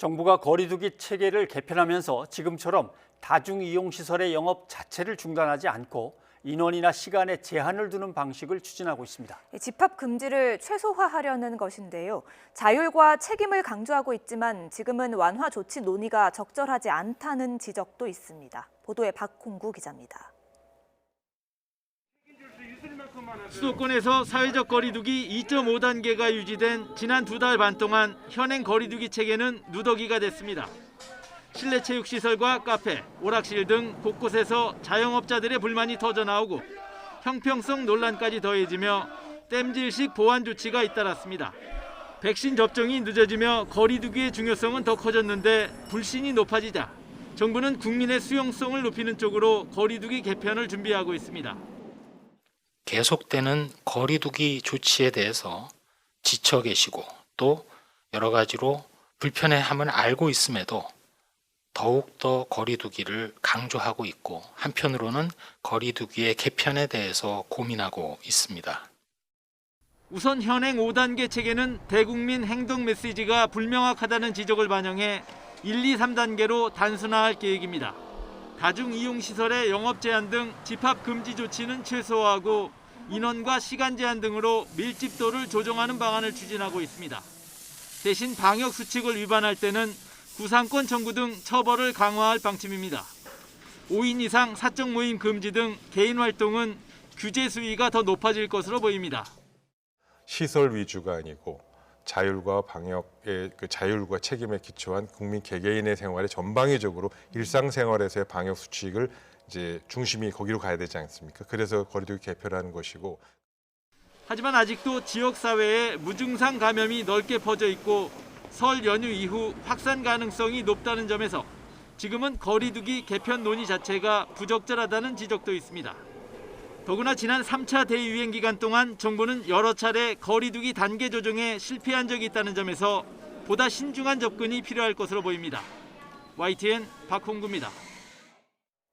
정부가 거리두기 체계를 개편하면서 지금처럼 다중이용시설의 영업 자체를 중단하지 않고 인원이나 시간에 제한을 두는 방식을 추진하고 있습니다. 집합 금지를 최소화하려는 것인데요. 자율과 책임을 강조하고 있지만 지금은 완화 조치 논의가 적절하지 않다는 지적도 있습니다. 보도에 박홍구 기자입니다. 수도권에서 사회적 거리두기 2.5단계가 유지된 지난 2달 반 동안 현행 거리두기 체계는 누더기가 됐습니다. 실내 체육시설과 카페, 오락실 등 곳곳에서 자영업자들의 불만이 터져나오고 형평성 논란까지 더해지며 땜질식 보완 조치가 잇따랐습니다. 백신 접종이 늦어지며 거리두기의 중요성은 더 커졌는데 불신이 높아지자 정부는 국민의 수용성을 높이는 쪽으로 거리두기 개편을 준비하고 있습니다. 계속되는 거리두기 조치에 대해서 지쳐 계시고 또 여러 가지로 불편해함을 알고 있음에도 더욱더 거리두기를 강조하고 있고 한편으로는 거리두기의 개편에 대해서 고민하고 있습니다. 우선 현행 5단계 체계는 대국민 행동 메시지가 불명확하다는 지적을 반영해 1, 2, 3단계로 단순화할 계획입니다. 다중이용시설의 영업 제한 등 집합 금지 조치는 최소화하고 인원과 시간 제한 등으로 밀집도를 조정하는 방안을 추진하고 있습니다. 대신 방역 수칙을 위반할 때는 구상권 청구 등 처벌을 강화할 방침입니다. 5인 이상 사적 모임 금지 등 개인 활동은 규제 수위가 더 높아질 것으로 보입니다. 시설 위주가 아니고 자율과 방역의 자율과 책임에 기초한 국민 개개인의 생활에 전방위적으로 일상생활에서의 방역 수칙을 이제 중심이 거기로 가야 되지 않습니까? 그래서 거리두기 개편하는 것이고. 하지만 아직도 지역 사회에 무증상 감염이 넓게 퍼져 있고 설 연휴 이후 확산 가능성이 높다는 점에서 지금은 거리두기 개편 논의 자체가 부적절하다는 지적도 있습니다. 더구나 지난 3차 대유행 기간 동안 정부는 여러 차례 거리두기 단계 조정에 실패한 적이 있다는 점에서 보다 신중한 접근이 필요할 것으로 보입니다. YTN 박홍구입니다.